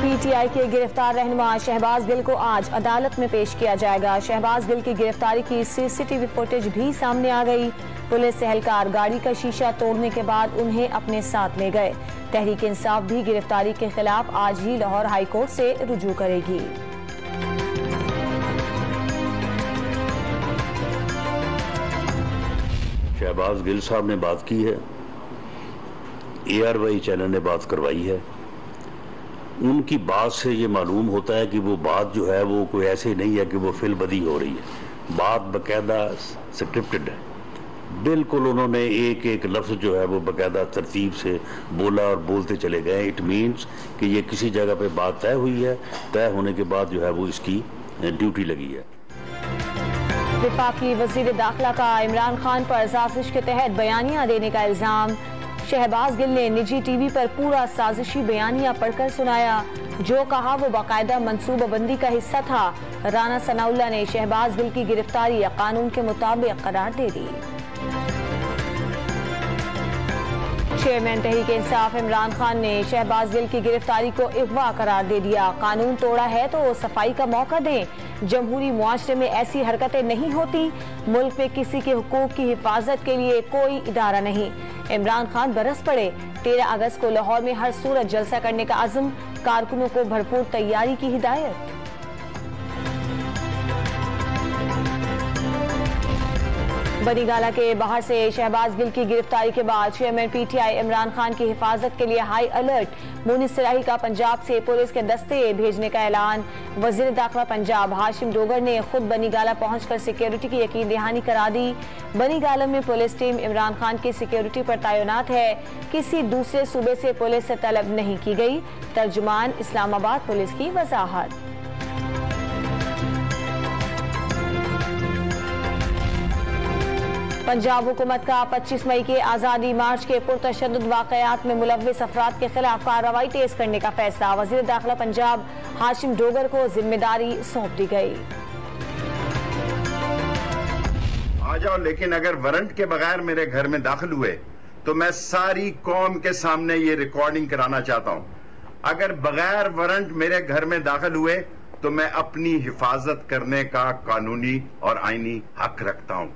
PTI के गिरफ्तार रहनुमा शहबाज गिल को आज अदालत में पेश किया जाएगा। शहबाज गिल की गिरफ्तारी की सीसीटीवी फुटेज भी सामने आ गई। पुलिस एहलकार गाड़ी का शीशा तोड़ने के बाद उन्हें अपने साथ ले गए। तहरीक इंसाफ भी गिरफ्तारी के खिलाफ आज ही लाहौर हाई कोर्ट से रुजू करेगी। शहबाज गिल साहब ने बात की है, ARY चैनल ने बात करवाई है। उनकी बात से ये मालूम होता है कि वो बात जो है वो कोई ऐसे नहीं है कि वो फिलबदी हो रही है। बात बाकायदा स्क्रिप्टेड है। बिल्कुल उन्होंने एक एक लफ्ज जो है वो बाकायदा तरतीब से बोला और बोलते चले गए। इट मीन्स कि ये किसी जगह पे बात तय हुई है, तय होने के बाद जो है वो इसकी ड्यूटी लगी है। वफाकी वजीर दाखिला का इमरान खान पर साजिश के तहत बयानियां देने का इल्जाम। शहबाज गिल ने निजी टीवी पर पूरा साजिशी बयानिया पढ़कर सुनाया। जो कहा वो बाकायदा मंसूबाबंदी का हिस्सा था। राना सनाउल्लाह ने शहबाज गिल की गिरफ्तारी कानून के मुताबिक करार दे दी। चेयरमैन तहरीक इंसाफ इमरान खान ने शहबाज गिल की गिरफ्तारी को अगवा करार दे दिया। कानून तोड़ा है तो सफाई का मौका दें। जमहूरी मुआशरे में ऐसी हरकतें नहीं होती। मुल्क में किसी के हुकूक की हिफाजत के लिए कोई इदारा नहीं। इमरान खान बरस पड़े। 13 अगस्त को लाहौर में हर सूरत जलसा करने का अज़्म। कारकुनों को भरपूर तैयारी की हिदायत। बनीगाला के बाहर से शहबाज गिल की गिरफ्तारी के बाद चेयरमैन पीटीआई इमरान खान की हिफाजत के लिए हाई अलर्ट। मुनीस सराही का पंजाब से पुलिस के दस्ते भेजने का ऐलान। वजीर दाखिला पंजाब हाशिम डोगर ने खुद बनीगाला पहुंचकर सिक्योरिटी की यकीन दहानी करा दी। बनीगाला में पुलिस टीम इमरान खान की सिक्योरिटी पर तैनात है। किसी दूसरे सूबे से पुलिस से तलब नहीं की गई। तर्जुमान इस्लामाबाद पुलिस की वजाहत। पंजाब हुकूमत का 25 मई के आज़ादी मार्च के पुरतशद्दुद वाक़यात में मुलव्विस अफराद के खिलाफ कार्रवाई तेज करने का फैसला। वज़ीर दाखिला पंजाब हाशिम डोगर को जिम्मेदारी सौंप दी गई। आ जाओ, लेकिन अगर वारंट के बगैर मेरे घर में दाखिल हुए तो मैं सारी कौम के सामने ये रिकॉर्डिंग कराना चाहता हूं। अगर बगैर वारंट मेरे घर में दाखिल हुए तो मैं अपनी हिफाजत करने का कानूनी और आईनी हक रखता हूं।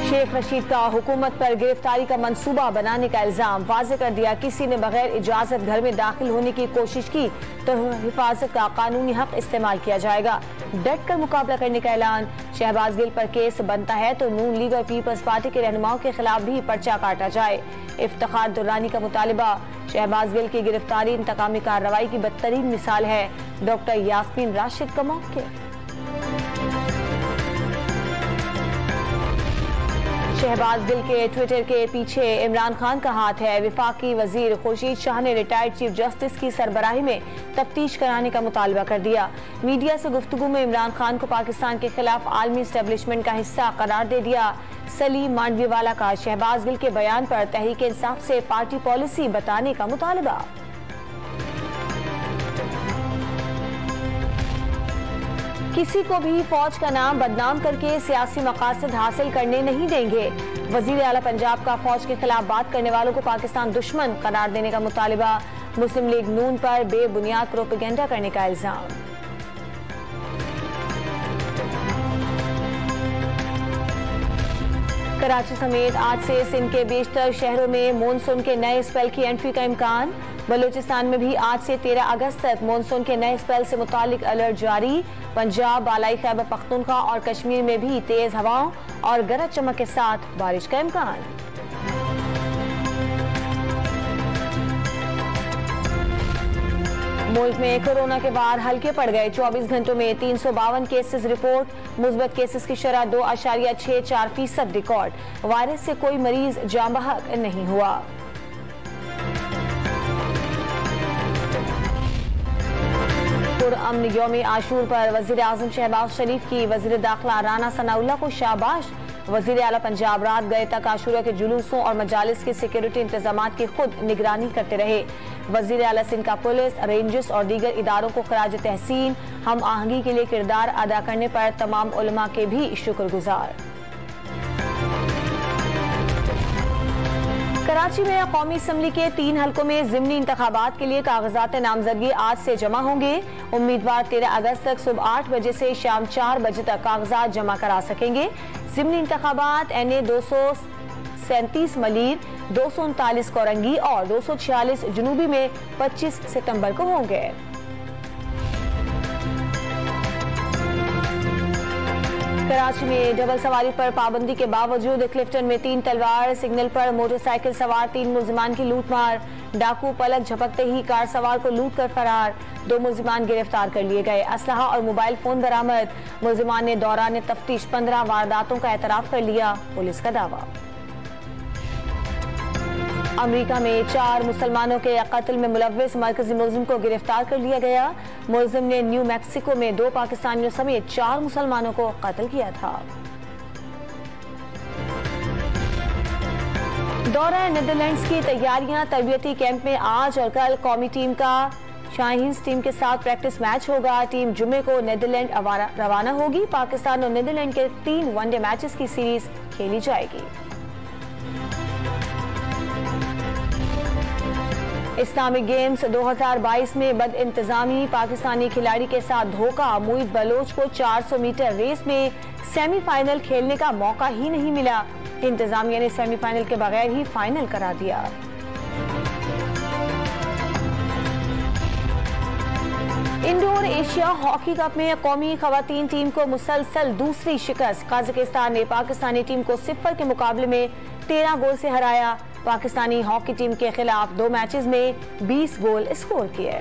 शेख रशीद का हुकूमत पर गिरफ्तारी का मंसूबा बनाने का इल्जाम। वाज़ेह कर दिया किसी ने बगैर इजाजत घर में दाखिल होने की कोशिश की तो हिफाजत का कानूनी हक इस्तेमाल किया जाएगा। डट कर मुकाबला करने का ऐलान। शहबाज गिल पर केस बनता है तो नून लीग और पीपल्स पार्टी के रहनुमाओं के खिलाफ भी पर्चा काटा जाए। इफ्तिखार दुर्रानी का मुतालिबा। शहबाज गिल की गिरफ्तारी इंतकामी कार्रवाई की बदतरीन मिसाल है। डॉक्टर यास्मीन राशिद का मौक़िफ़। शहबाज गिल के ट्विटर के पीछे इमरान खान का हाथ है। वफाकी वजीर खुर्शीद शाह ने रिटायर्ड चीफ जस्टिस की सरबराही में तफ्तीश कराने का मुतालबा कर दिया। मीडिया से गुफ्तगू में इमरान खान को पाकिस्तान के खिलाफ आलमी एस्टेब्लिशमेंट का हिस्सा करार दे दिया। सलीम मांडवीवाला का शहबाज गिल के बयान पर तहरीक इंसाफ से पार्टी पॉलिसी बताने का मुतालबा। किसी को भी फौज का नाम बदनाम करके सियासी मकासद हासिल करने नहीं देंगे। वजीर आला पंजाब का फौज के खिलाफ बात करने वालों को पाकिस्तान दुश्मन करार देने का मुतालिबा। मुस्लिम लीग नून पर बेबुनियाद प्रोपेगेंडा करने का इल्जाम। कराची समेत आज से सिंध के बेशतर शहरों में मॉनसून के नए स्पेल की एंट्री का इम्कान। बलूचिस्तान में भी आज से 13 अगस्त तक मॉनसून के नए स्पेल से मुतालिक अलर्ट जारी। पंजाब, बालाई खैबर पख्तूनख्वा और कश्मीर में भी तेज हवाओं और गरज चमक के साथ बारिश का इम्कान। मुल्क में कोरोना के वार हल्के पड़ गए। 24 घंटों में 352 केसेस रिपोर्ट। मुस्बत केसेस की शरह 2.64% रिकॉर्ड। वायरस से कोई मरीज जाँ बहक नहीं हुआ। पुरअमन यौम आशूर पर वजीर आजम शहबाज शरीफ की वजीर दाखिला राना सनाउल्लाह को शाबाश। वजीर आला पंजाब रात गए तक आशूरा के जुलूसों और मजालिस के सिक्योरिटी इंतजामात की खुद निगरानी करते रहे। वजीर आला सिंध का पुलिस, रेंजर्स और दीगर इदारों को खराज तहसीन हम आहंगी के लिए किरदार अदा करने पर तमाम उलमा के भी शुक्रगुजार। कराची में कौमी असम्बली के 3 हलकों में ज़िमनी इंतखाबात के लिए कागजात नामजदगी आज से जमा होंगे। उम्मीदवार 13 अगस्त तक सुबह 8 बजे से शाम 4 बजे तक कागजात जमा करा सकेंगे। ज़िमनी इंतखाबात NA 237 मलीर, 239 कोरंगी और 246 जनूबी में 25 सितंबर को होंगे। कराची में डबल सवारी पर पाबंदी के बावजूद क्लिफ्टन में 3 तलवार, सिग्नल पर मोटरसाइकिल सवार 3 मुल्जिमान की लूटमार, डाकू पलक झपकते ही कार सवार को लूट कर फरार, 2 मुल्जिमान गिरफ्तार कर लिए गए। असलहा और मोबाइल फोन बरामद। मुल्जिमान ने दौरान तफ्तीश 15 वारदातों का एतराफ कर लिया, पुलिस का दावा। अमेरिका में 4 मुसलमानों के कत्ल में मुलव्विस मरकजी मुल्जिम को गिरफ्तार कर लिया गया। मुल्जिम ने न्यू मैक्सिको में 2 पाकिस्तानियों समेत 4 मुसलमानों को कत्ल किया था। दौरा नीदरलैंड्स की तैयारियां। तरबियती कैंप में आज और कल कौमी टीम का शाहीन्स टीम के साथ प्रैक्टिस मैच होगा। टीम जुमे को नीदरलैंड रवाना होगी। पाकिस्तान और नीदरलैंड के 3 वनडे मैचेस की सीरीज खेली जाएगी। इस्लामिक गेम्स 2022 में बद इंतजामी। पाकिस्तानी खिलाड़ी के साथ धोखा। मुईद बलोच को 400 मीटर रेस में सेमीफाइनल खेलने का मौका ही नहीं मिला। इंतजामिया ने सेमीफाइनल के बगैर ही फाइनल करा दिया। इंडोर एशिया हॉकी कप में कौमी खवातीन टीम को मुसलसल दूसरी शिकस्त। कजाकिस्तान ने पाकिस्तानी टीम को 0 के मुकाबले में 13 गोल से हराया। पाकिस्तानी हॉकी टीम के खिलाफ 2 मैचेस में 20 गोल स्कोर किए।